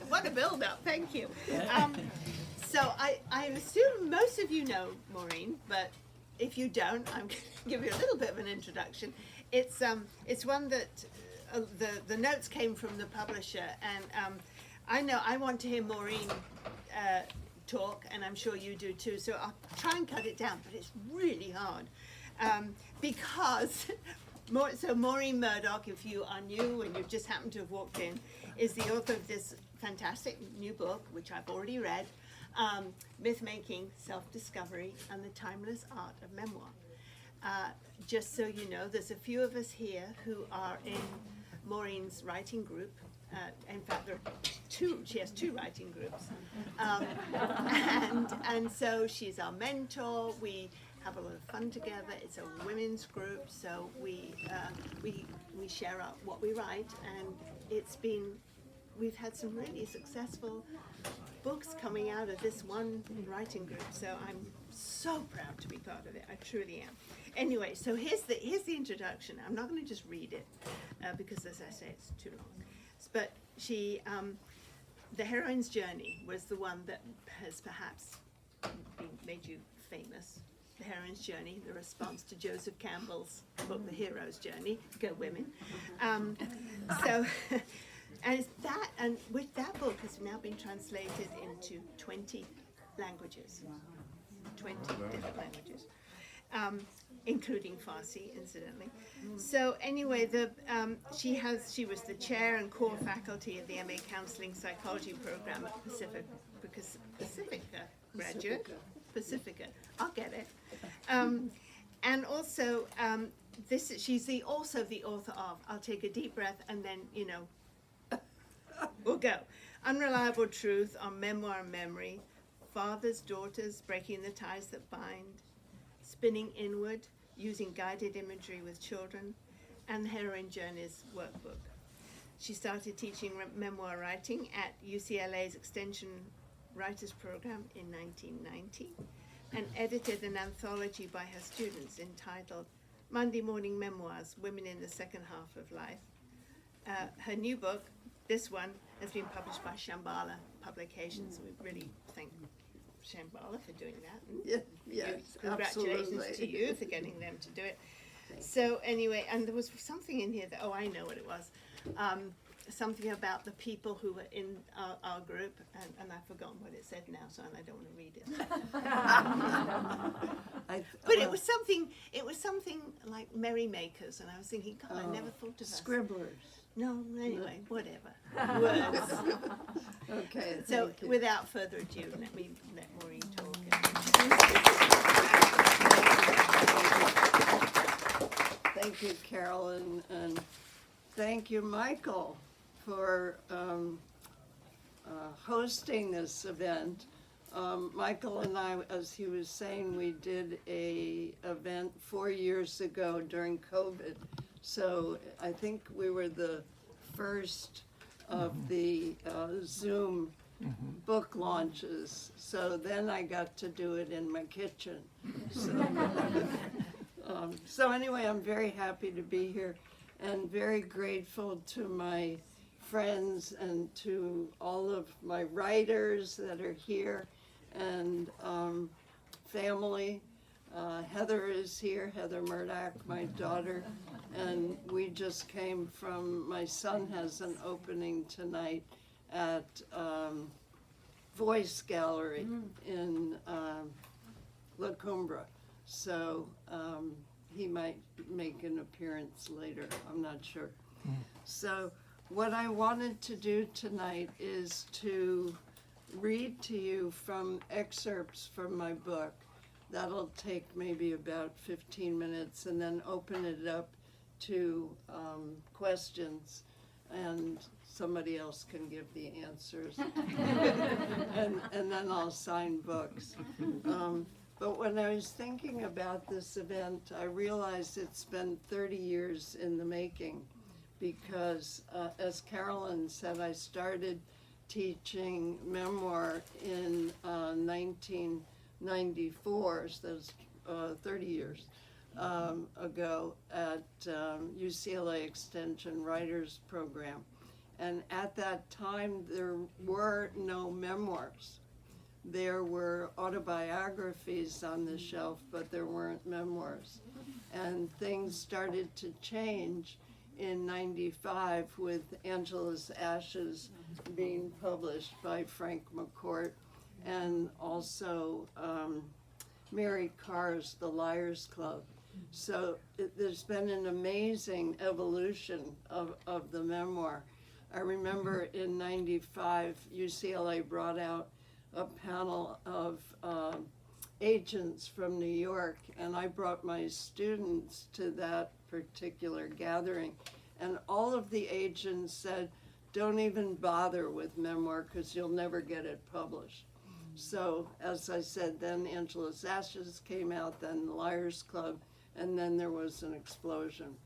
What a build-up, thank you. So I assume most of you know Maureen, but if you don't, I'm going to give you a little bit of an introduction. It's one that the notes came from the publisher, and I want to hear Maureen talk, and I'm sure you do too, so I'll try and cut it down, but it's really hard. Because Maureen Murdock, if you are new and you've just happened to have walked in, is the author of this fantastic new book, which I've already read, Mythmaking, Self-Discovery, and the Timeless Art of Memoir. Just so you know, there's a few of us here who are in Maureen's writing group. In fact, there are she has two writing groups. And so she's our mentor. We have a lot of fun together. It's a women's group, so we share out what we write, and we've had some really successful books coming out of this one writing group, so I'm so proud to be part of it. I truly am. Anyway, so here's the introduction. I'm not going to just read it because, as I say, it's too long. But the heroine's journey was the one that has perhaps made you famous. The Heroine's Journey, the response to Joseph Campbell's book, The Hero's Journey. Go women. So, and that book has now been translated into 20 languages. 20 different languages, including Farsi, incidentally. So anyway, she was the chair and core faculty of the MA Counseling Psychology program at Pacifica graduate. Pacifica, I'll get it. And also, she's also the author of, I'll take a deep breath and then, we'll go. Unreliable Truth on Memoir and Memory, Fathers, Daughters, Breaking the Ties That Bind, Spinning Inward, Using Guided Imagery with Children, and the Heroine Journey's workbook. She started teaching memoir writing at UCLA's Extension Writers Program in 1990 and edited an anthology by her students entitled Monday Morning Memoirs, Women in the Second Half of Life. Her new book, this one, has been published by Shambhala Publications. We really thank Shambhala for doing that. Yes, congratulations absolutely. to you for getting them to do it. So anyway, and there was something in here that, I know what it was. Something about the people who were in our group, and I've forgotten what it said now, so I don't want to read it. But it was something like merrymakers, and I was thinking, God, I never thought of us. Scribblers. No, anyway, whatever. Words. Okay. So without further ado, let Maureen talk. Thank you, Carolyn, and thank you, Michael, for hosting this event. Michael and I, as he was saying, we did a event 4 years ago during COVID. So I think we were the first of the Zoom book launches. So then I got to do it in my kitchen. So anyway, I'm very happy to be here and very grateful to my friends and to all of my writers that are here and family. Heather is here, Heather Murdock, my daughter, and we just came from, my son has an opening tonight at Voice Gallery in La Cumbra. So he might make an appearance later, I'm not sure. So what I wanted to do tonight is to read to you from excerpts from my book. That'll take maybe about 15 minutes and then open it up to questions, and somebody else can give the answers. and then I'll sign books. But when I was thinking about this event, I realized it's been 30 years in the making because, as Carolyn said, I started teaching memoir in 1994, so that's 30 years ago at UCLA Extension Writers Program. And at that time, there were no memoirs. There were autobiographies on the shelf, but there weren't memoirs. And things started to change in '95 with Angela's Ashes being published by Frank McCourt, and also Mary Carr's The Liars Club. So there's been an amazing evolution of the memoir. I remember in '95, UCLA brought out a panel of agents from New York, and I brought my students to that particular gathering. And all of the agents said, don't even bother with memoir because you'll never get it published. So, as I said, then Angela's Ashes came out, then The Liars Club, and then there was an explosion.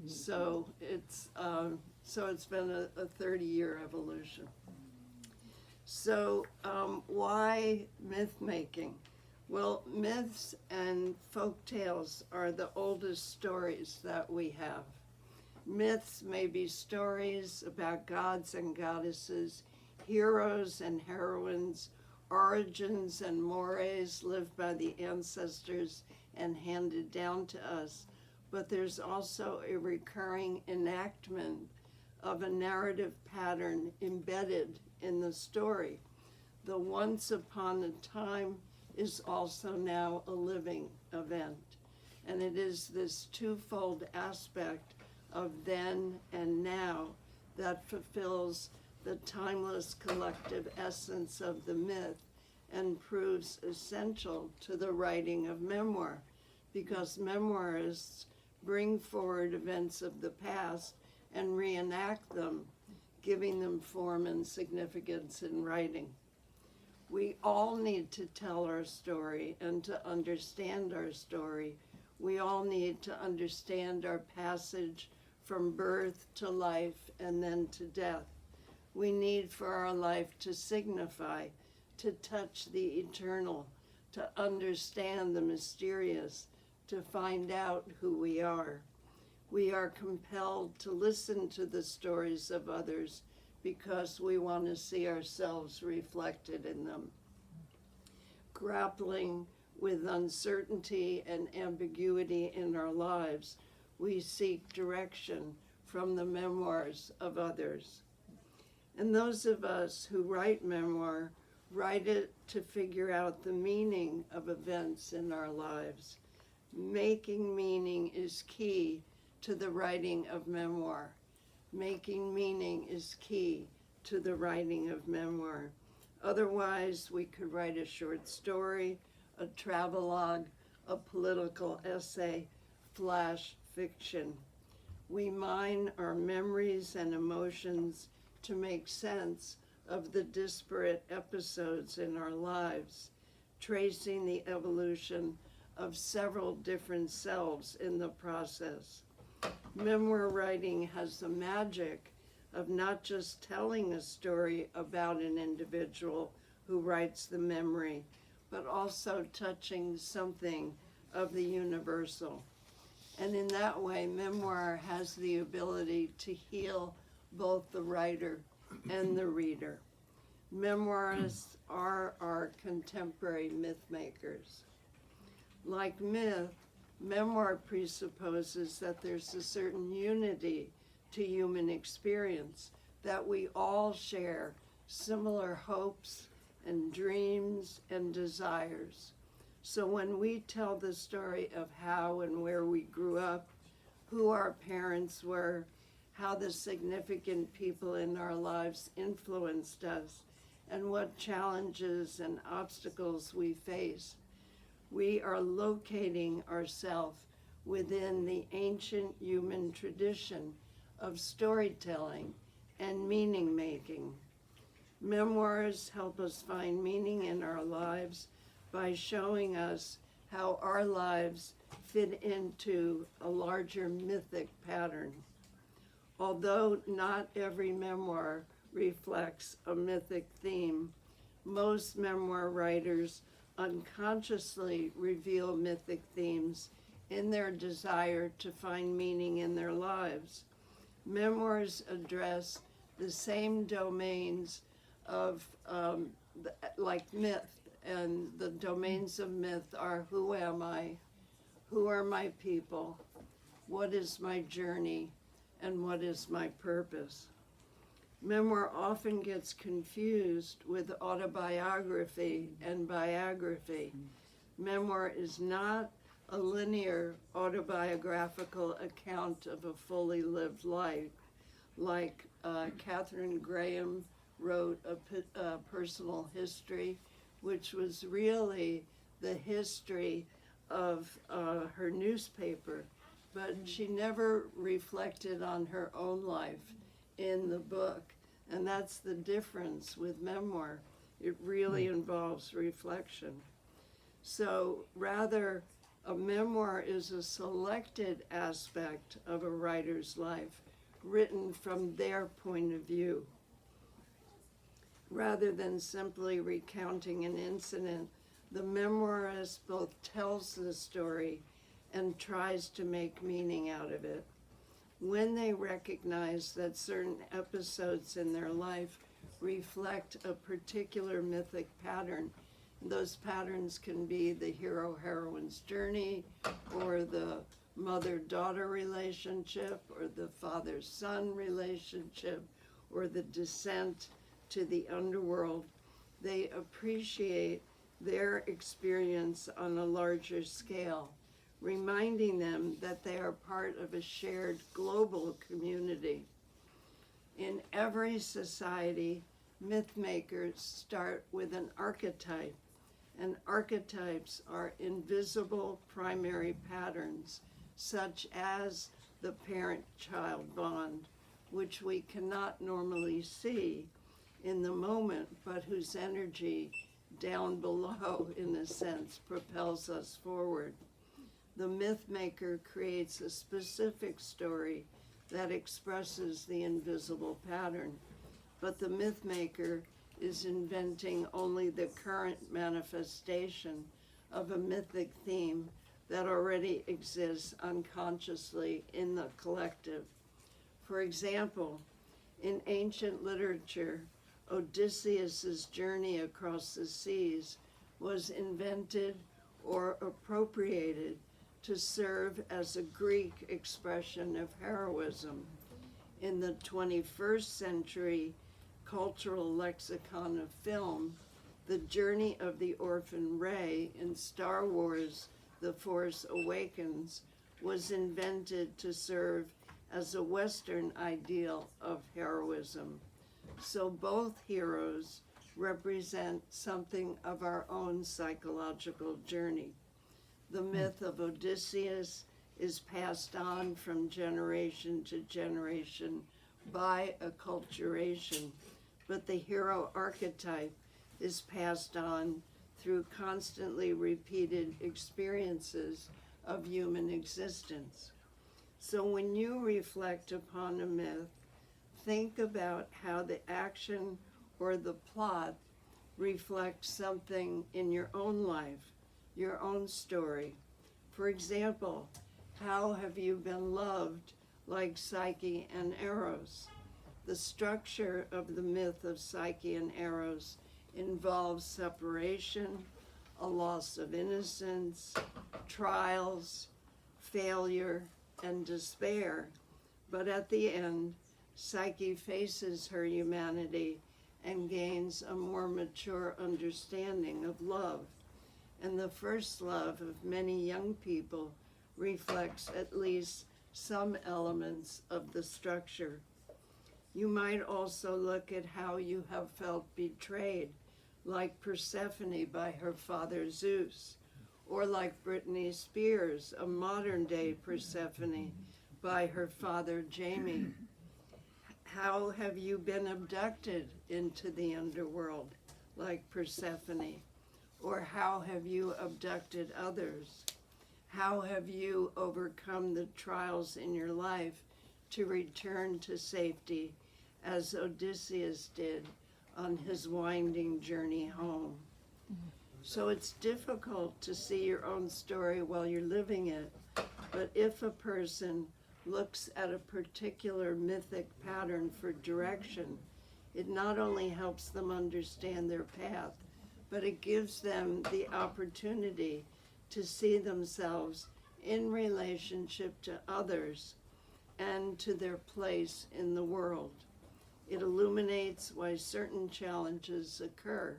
So it's been a 30-year evolution. So why myth making? Well, myths and folk tales are the oldest stories that we have. Myths may be stories about gods and goddesses, heroes and heroines, origins and mores lived by the ancestors and handed down to us, but there's also a recurring enactment of a narrative pattern embedded in the story. The once upon a time is also now a living event, and it is this twofold aspect of then and now that fulfills the timeless collective essence of the myth and proves essential to the writing of memoir, because memoirists bring forward events of the past and reenact them, giving them form and significance in writing. We all need to tell our story, and to understand our story, we all need to understand our passage from birth to life and then to death. We need for our life to signify, to touch the eternal, to understand the mysterious, to find out who we are. We are compelled to listen to the stories of others because we want to see ourselves reflected in them. Grappling with uncertainty and ambiguity in our lives, we seek direction from the memoirs of others. And those of us who write memoir write it to figure out the meaning of events in our lives. Making meaning is key to the writing of memoir. Making meaning is key to the writing of memoir. Otherwise, we could write a short story, a travelogue, a political essay, flash fiction. We mine our memories and emotions to make sense of the disparate episodes in our lives, tracing the evolution of several different selves in the process. Memoir writing has the magic of not just telling a story about an individual who writes the memory, but also touching something of the universal. And in that way, memoir has the ability to heal both the writer and the reader. Memoirists are our contemporary myth makers. Like myth, memoir presupposes that there's a certain unity to human experience, that we all share similar hopes and dreams and desires. So when we tell the story of how and where we grew up, who our parents were, how the significant people in our lives influenced us, and what challenges and obstacles we face, we are locating ourselves within the ancient human tradition of storytelling and meaning making. Memoirs help us find meaning in our lives by showing us how our lives fit into a larger mythic pattern. Although not every memoir reflects a mythic theme, most memoir writers unconsciously reveal mythic themes in their desire to find meaning in their lives. Memoirs address the same domains of like myth. And the domains of myth are: who am I? Who are my people? What is my journey? And what is my purpose? Memoir often gets confused with autobiography and biography. Memoir is not a linear autobiographical account of a fully lived life, like Catherine Graham wrote a personal history, which was really the history of her newspaper, but she never reflected on her own life in the book. And that's the difference with memoir. It really involves reflection. So rather, a memoir is a selected aspect of a writer's life, written from their point of view, rather than simply recounting an incident. The memoirist both tells the story and tries to make meaning out of it. When they recognize that certain episodes in their life reflect a particular mythic pattern, those patterns can be the hero-heroine's journey, or the mother-daughter relationship, or the father-son relationship, or the descent to the underworld. They appreciate their experience on a larger scale, reminding them that they are part of a shared global community. In every society, myth makers start with an archetype, and archetypes are invisible primary patterns, such as the parent-child bond, which we cannot normally see in the moment, but whose energy down below, in a sense, propels us forward. The myth maker creates a specific story that expresses the invisible pattern, but the myth maker is inventing only the current manifestation of a mythic theme that already exists unconsciously in the collective. For example, in ancient literature, Odysseus's journey across the seas was invented or appropriated to serve as a Greek expression of heroism. In the 21st century cultural lexicon of film, the journey of the orphan Rey in Star Wars: The Force Awakens was invented to serve as a Western ideal of heroism. So both heroes represent something of our own psychological journey. The myth of Odysseus is passed on from generation to generation by acculturation, but the hero archetype is passed on through constantly repeated experiences of human existence. So when you reflect upon a myth, think about how the action or the plot reflects something in your own life, your own story. For example, how have you been loved like Psyche and Eros? The structure of the myth of Psyche and Eros involves separation, a loss of innocence, trials, failure, and despair. But at the end, Psyche faces her humanity and gains a more mature understanding of love. And the first love of many young people reflects at least some elements of the structure. You might also look at how you have felt betrayed, like Persephone by her father Zeus, or like Britney Spears, a modern-day Persephone, by her father Jamie. How have you been abducted into the underworld, like Persephone? Or how have you abducted others? How have you overcome the trials in your life to return to safety, as Odysseus did on his winding journey home? So it's difficult to see your own story while you're living it, but if a person looks at a particular mythic pattern for direction, it not only helps them understand their path, but it gives them the opportunity to see themselves in relationship to others and to their place in the world. It illuminates why certain challenges occur.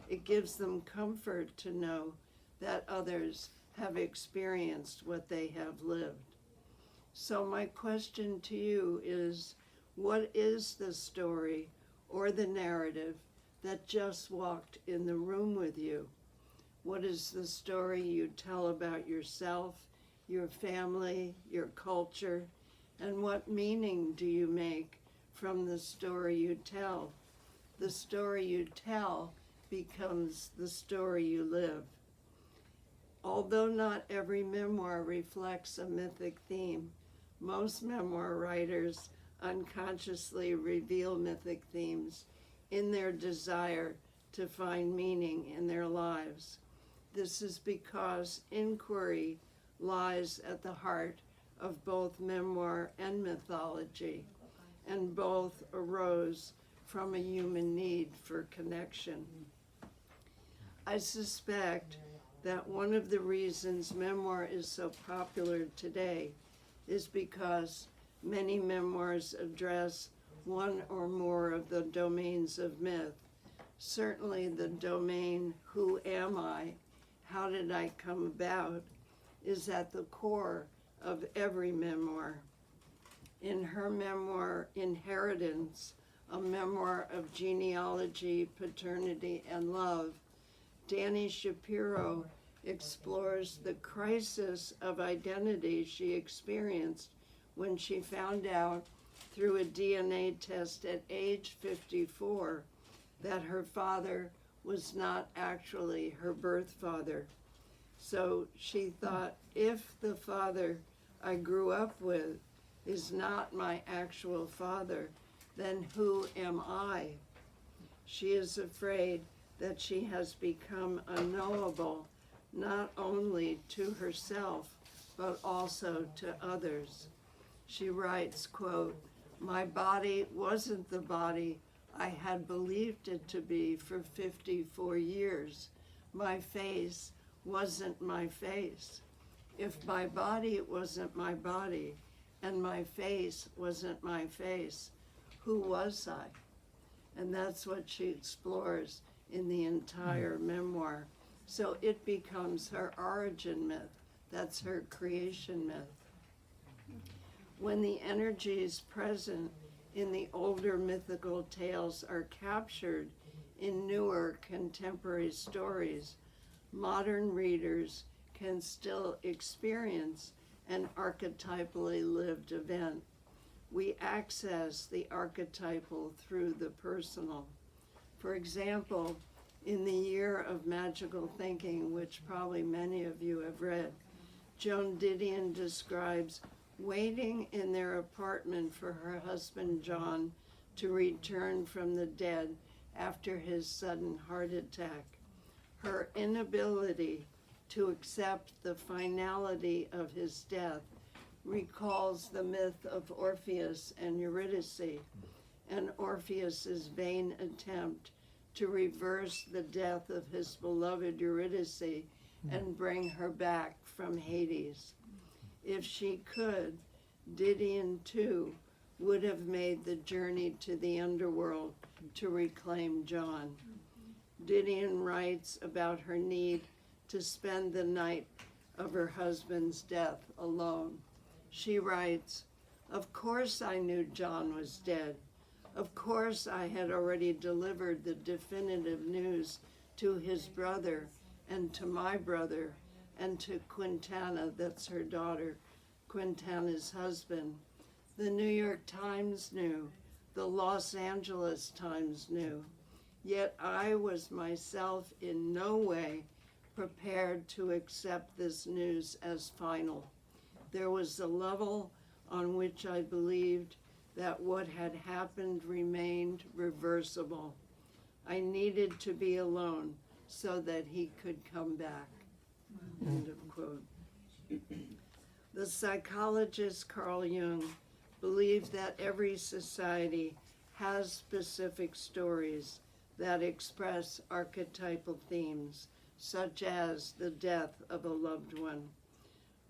It gives them comfort to know that others have experienced what they have lived. So my question to you is, what is the story or the narrative that just walked in the room with you? What is the story you tell about yourself, your family, your culture, and what meaning do you make from the story you tell? The story you tell becomes the story you live. Although not every memoir reflects a mythic theme, most memoir writers unconsciously reveal mythic themes in their desire to find meaning in their lives. This is because inquiry lies at the heart of both memoir and mythology, and both arose from a human need for connection. I suspect that one of the reasons memoir is so popular today is because many memoirs address one or more of the domains of myth. Certainly the domain, who am I, how did I come about, is at the core of every memoir. In her memoir, Inheritance, a memoir of genealogy, paternity, and love, Dani Shapiro explores the crisis of identity she experienced when she found out through a DNA test at age 54 that her father was not actually her birth father. So she thought, if the father I grew up with is not my actual father, then who am I? She is afraid that she has become unknowable, not only to herself, but also to others. She writes, quote, "My body wasn't the body I had believed it to be for 54 years. My face wasn't my face. If my body wasn't my body, and my face wasn't my face, who was I?" And that's what she explores in the entire memoir. So it becomes her origin myth. That's her creation myth. When the energies present in the older mythical tales are captured in newer contemporary stories, modern readers can still experience an archetypally lived event. We access the archetypal through the personal. For example, in The Year of Magical Thinking, which probably many of you have read, Joan Didion describes waiting in their apartment for her husband John to return from the dead after his sudden heart attack. Her inability to accept the finality of his death recalls the myth of Orpheus and Eurydice, and Orpheus's vain attempt to reverse the death of his beloved Eurydice and bring her back from Hades. If she could, Didion too would have made the journey to the underworld to reclaim John. Didion writes about her need to spend the night of her husband's death alone. She writes, "Of course I knew John was dead. Of course I had already delivered the definitive news to his brother and to my brother and to Quintana," that's her daughter, Quintana's husband. The New York Times knew, the Los Angeles Times knew, yet I was myself in no way prepared to accept this news as final. There was a level on which I believed that what had happened remained reversible. I needed to be alone so that he could come back. End of quote. The psychologist Carl Jung believed that every society has specific stories that express archetypal themes, such as the death of a loved one.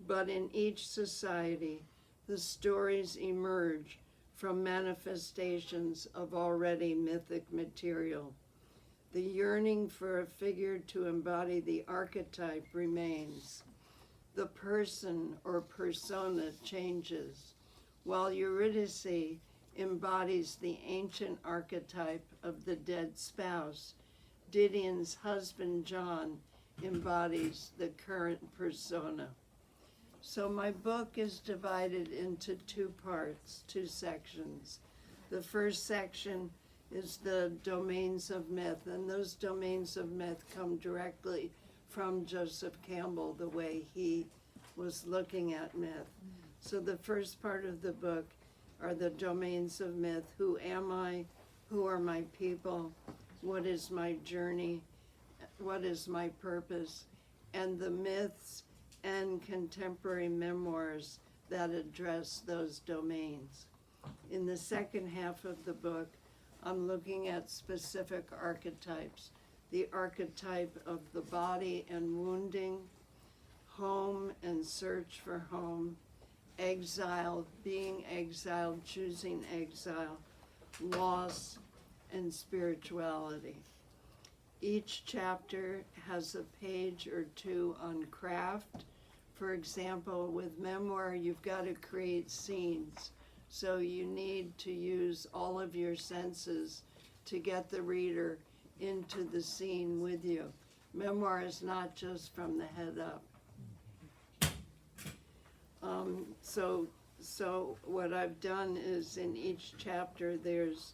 But in each society, the stories emerge from manifestations of already mythic material. The yearning for a figure to embody the archetype remains. The person or persona changes, while Eurydice embodies the ancient archetype of the dead spouse. Didion's husband John embodies the current persona. So my book is divided into two parts, two sections. The first section is the domains of myth, and those domains of myth come directly from Joseph Campbell, the way he was looking at myth. So the first part of the book are the domains of myth. Who am I? Who are my people? What is my journey? What is my purpose? And the myths and contemporary memoirs that address those domains. In the second half of the book, I'm looking at specific archetypes. The archetype of the body and wounding, home and search for home, exile, being exiled, choosing exile, loss, and spirituality. Each chapter has a page or two on craft. For example, with memoir, you've got to create scenes. So you need to use all of your senses to get the reader into the scene with you. Memoir is not just from the head up. So what I've done is in each chapter there's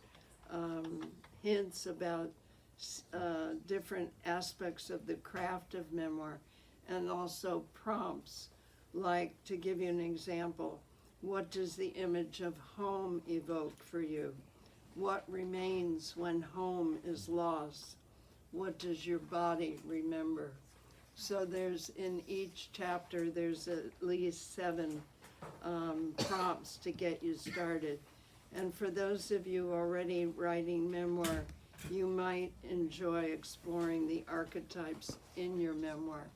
hints about different aspects of the craft of memoir, and also prompts, like, to give you an example, what does the image of home evoke for you? What remains when home is lost? What does your body remember? So there's, in each chapter, there's at least 7 prompts to get you started. And for those of you already writing memoir, you might enjoy exploring the archetypes in your memoir.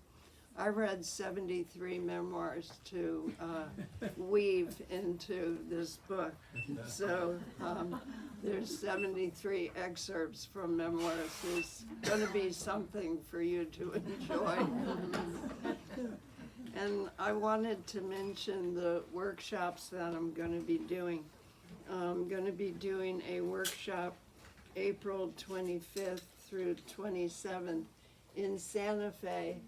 I read 73 memoirs to weave into this book. So there's 73 excerpts from memoirs. There's going to be something for you to enjoy. And I wanted to mention the workshops that I'm going to be doing. I'm going to be doing a workshop April 25th through 27th in Santa Fe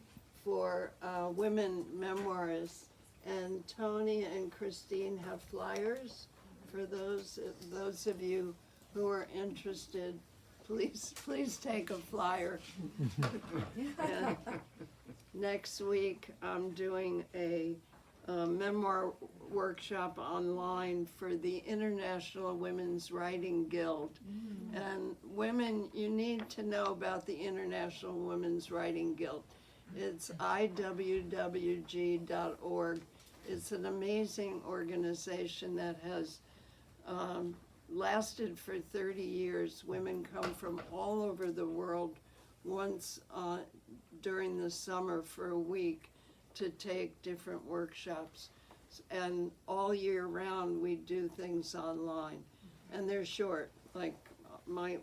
for women memoirists, and Tony and Christine have flyers for those of you who are interested. Please take a flyer. And next week I'm doing a memoir workshop online for the International Women's Writing Guild. And women, you need to know about the International Women's Writing Guild. It's iwwg.org. It's an amazing organization that has lasted for 30 years. Women come from all over the world once during the summer for a week to take different workshops. And all year round we do things online. And they're short. Like my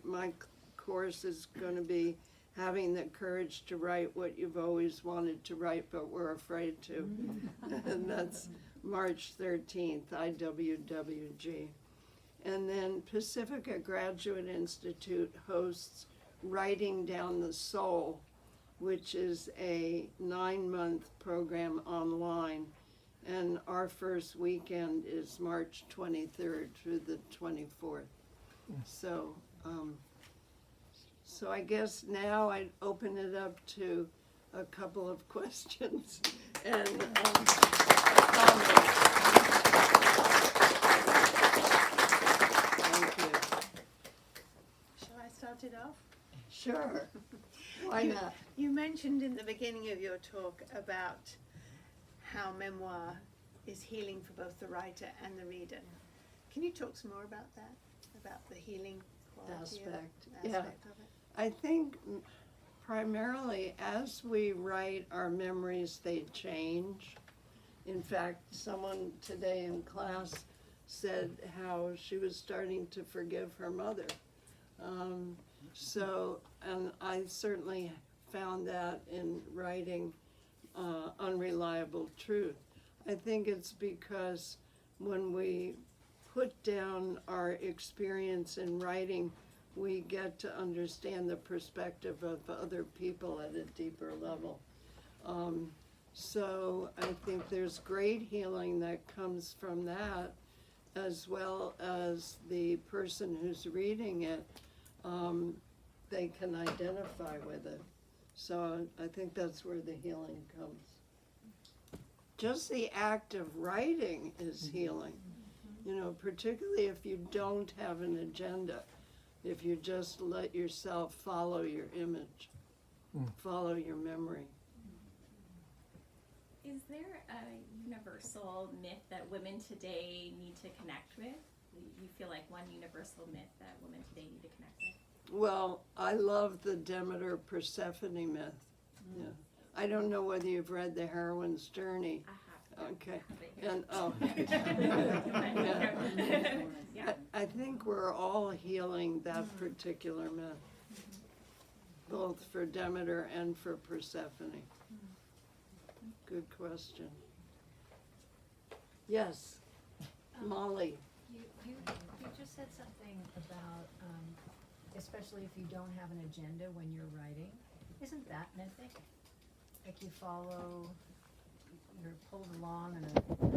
course is going to be having the courage to write what you've always wanted to write but were afraid to. And that's March 13th, IWWG. And then Pacifica Graduate Institute hosts Writing Down the Soul, which is a 9-month program online. And our first weekend is March 23rd through the 24th. So I guess now I'd open it up to a couple of questions and comments. Thank you. Shall I start it off? Sure. Why not? You mentioned in the beginning of your talk about how memoir is healing for both the writer and the reader. Can you talk some more about that, about the healing quality aspect of it? I think primarily as we write our memories, they change. In fact, someone today in class said how she was starting to forgive her mother. And I certainly found that in writing Unreliable Truth. I think it's because when we put down our experience in writing, we get to understand the perspective of other people at a deeper level. So I think there's great healing that comes from that, as well as the person who's reading it, they can identify with it. So I think that's where the healing comes. Just the act of writing is healing, you know, particularly if you don't have an agenda, if you just let yourself follow your image, follow your memory. Is there a universal myth that women today need to connect with? You feel like one universal myth that women today need to connect with? Well, I love the Demeter Persephone myth. Yeah. I don't know whether you've read The Heroine's Journey. I have. Okay. Yeah. And Yeah. I think we're all healing that particular myth, both for Demeter and for Persephone. Good question. Yes, Molly. You just said something about, especially if you don't have an agenda when you're writing. Isn't that mythic? Like you follow, you're pulled along and you don't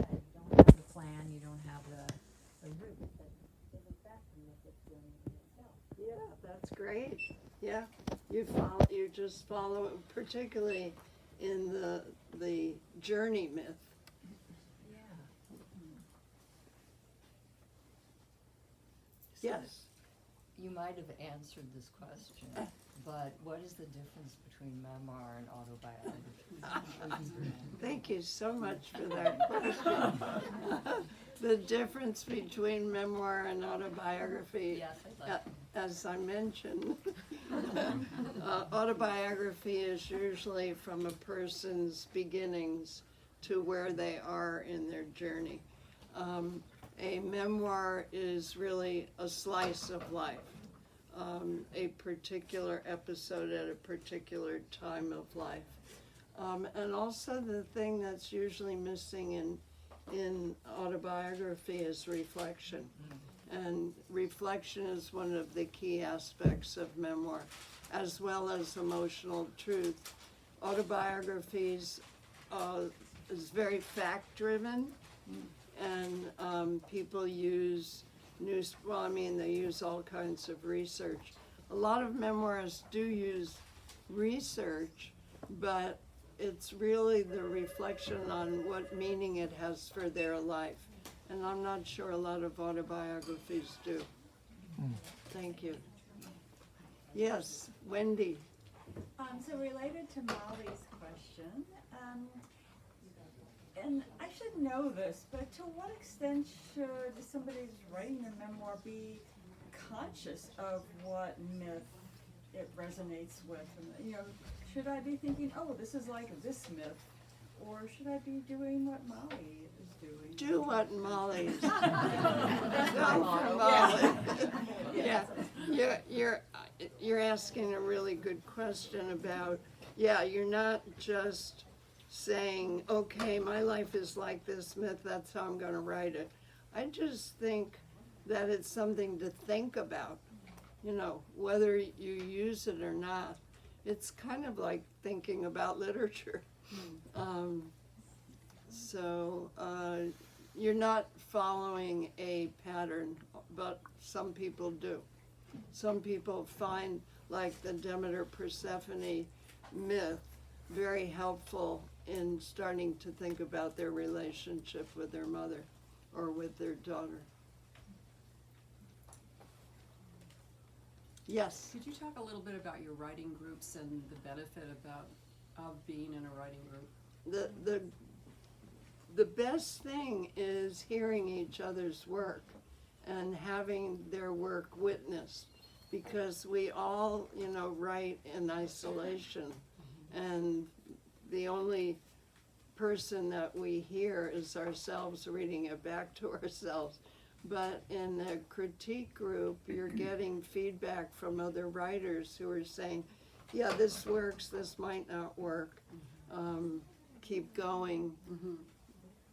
have the plan, you don't have the route. But isn't that the mythic feeling in itself? Yeah, that's great. Yeah, you just follow, particularly in the journey myth. Yeah. Yes. You might have answered this question, but what is the difference between memoir and autobiography? Thank you so much for that question. The difference between memoir and autobiography, Yes, I'd like as I mentioned, autobiography is usually from a person's beginnings to where they are in their journey. A memoir is really a slice of life, a particular episode at a particular time of life. And also the thing that's usually missing in autobiography is reflection. And reflection is one of the key aspects of memoir, as well as emotional truth. Autobiographies is very fact-driven, and people use they use all kinds of research. A lot of memoirs do use research, but it's really the reflection on what meaning it has for their life. And I'm not sure a lot of autobiographies do. Thank you. Yes, Wendy. So related to Molly's question, and I should know this, but to what extent should somebody who's writing a memoir be conscious of what myth it resonates with? And, you know, should I be thinking, oh, this is like this myth, or should I be doing what Molly is doing? Do what Molly is doing. Go for Molly. Yeah, you're asking a really good question about, you're not just saying, okay, my life is like this myth, that's how I'm going to write it. I just think that it's something to think about, you know, whether you use it or not. It's kind of like thinking about literature. You're not following a pattern, but some people do. Some people find, like the Demeter Persephone myth, very helpful in starting to think about their relationship with their mother or with their daughter. Yes. Could you talk a little bit about your writing groups and the benefit of being in a writing group? the best thing is hearing each other's work and having their work witnessed, because we all, write in isolation, and the only person that we hear is ourselves reading it back to ourselves. But in a critique group, you're getting feedback from other writers who are saying, yeah, this works, this might not work, keep going.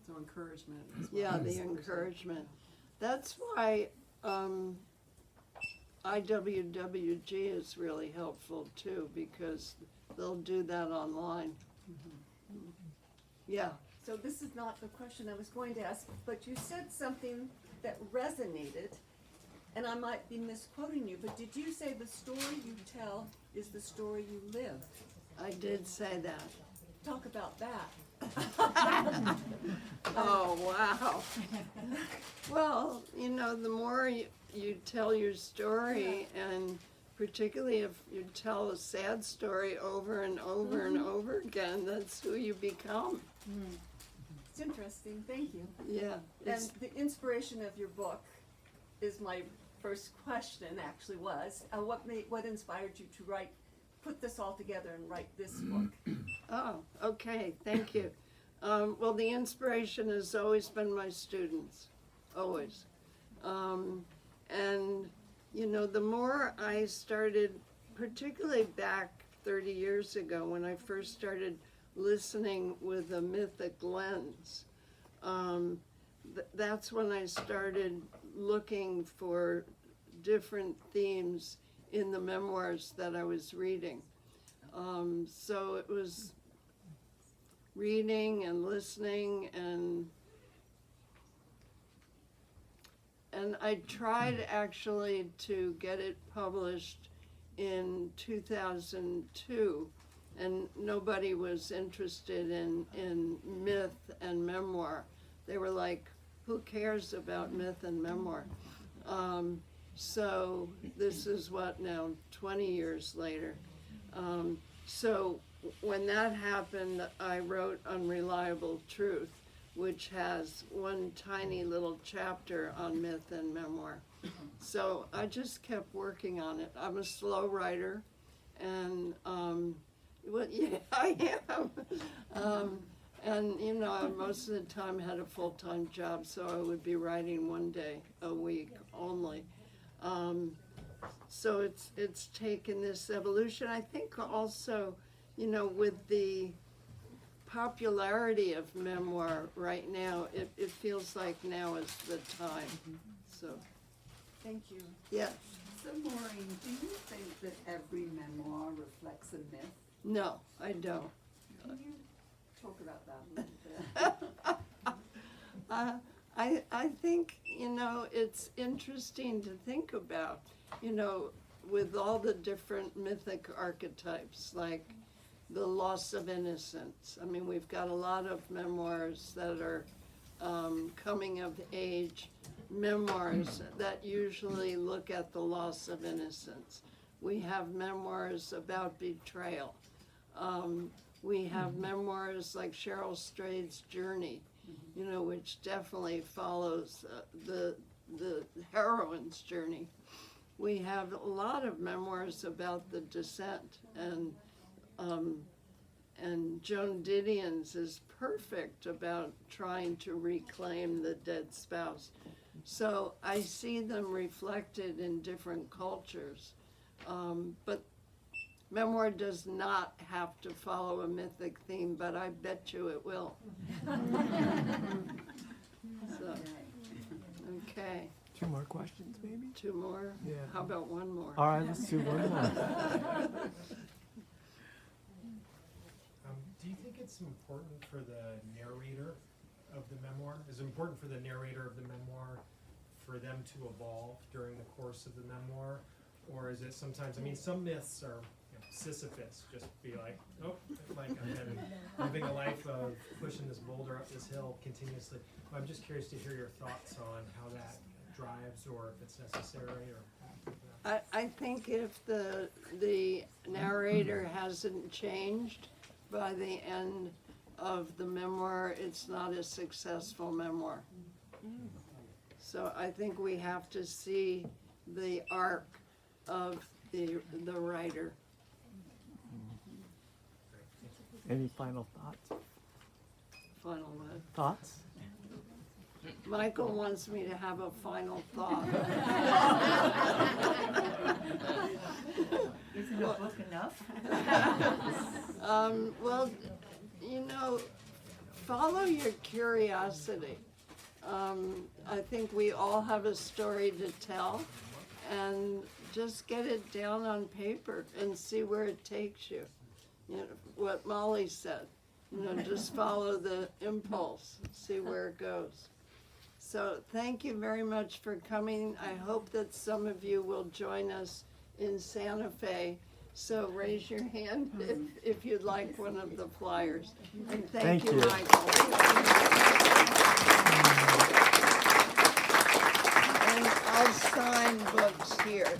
So encouragement as well. Yeah, the encouragement. That's why IWWG is really helpful too, because they'll do that online. Yeah. So this is not the question I was going to ask, but you said something that resonated, and I might be misquoting you, but did you say the story you tell is the story you live? I did say that. Talk about that. Oh, wow. Well, the more you tell your story, and particularly if you tell a sad story over and over and over again, that's who you become. It's interesting, thank you. Yeah. And the inspiration of your book is my first question, actually was, what inspired you to put this all together and write this book? Oh, okay, thank you. Well, the inspiration has always been my students, always. And, the more I started, particularly back 30 years ago when I first started listening with a mythic lens, that's when I started looking for different themes in the memoirs that I was reading. So it was reading and listening, and I tried actually to get it published in 2002, and nobody was interested in myth and memoir. They were like, who cares about myth and memoir? So this is what now, 20 years later. So when that happened, I wrote Unreliable Truth, which has one tiny little chapter on myth and memoir. So I just kept working on it. I'm a slow writer, and well, yeah, I am. And I most of the time had a full-time job, so I would be writing one day a week only. So it's taken this evolution. I think also, with the popularity of memoir right now, it feels like now is the time. So, Thank you. yeah. So Maureen, do you think that every memoir reflects a myth? No, I don't. Can you talk about that a little bit? I think, it's interesting to think about, with all the different mythic archetypes, like the loss of innocence. I mean, we've got a lot of memoirs that are coming of age memoirs that usually look at the loss of innocence. We have memoirs about betrayal. We have memoirs like Cheryl Strayed's Journey, which definitely follows the heroine's journey. We have a lot of memoirs about the descent, and Joan Didion's is perfect about trying to reclaim the dead spouse. So I see them reflected in different cultures, but memoir does not have to follow a mythic theme, but I bet you it will. So, okay, 2 more questions, maybe? 2 more? Yeah. How about 1 more? All right, let's do 1 more. Do you think it's important for the narrator of the memoir? Is it important for the narrator of the memoir for them to evolve during the course of the memoir? Or is it sometimes, some myths are, Sisyphus, just be like, oh, like I've been living a life of pushing this boulder up this hill continuously. I'm just curious to hear your thoughts on how that drives, or if it's necessary, or. I think if the narrator hasn't changed by the end of the memoir, it's not a successful memoir. So I think we have to see the arc of the writer. Any final thoughts? Final word. Thoughts? Michael wants me to have a final thought. Isn't a book enough? Well, you know, follow your curiosity. I think we all have a story to tell, and just get it down on paper and see where it takes you. You know, what Molly said, you know, just follow the impulse, see where it goes. So thank you very much for coming. I hope that some of you will join us in Santa Fe. So raise your hand if you'd like one of the flyers. And thank you, you. Michael. And I'll sign books here.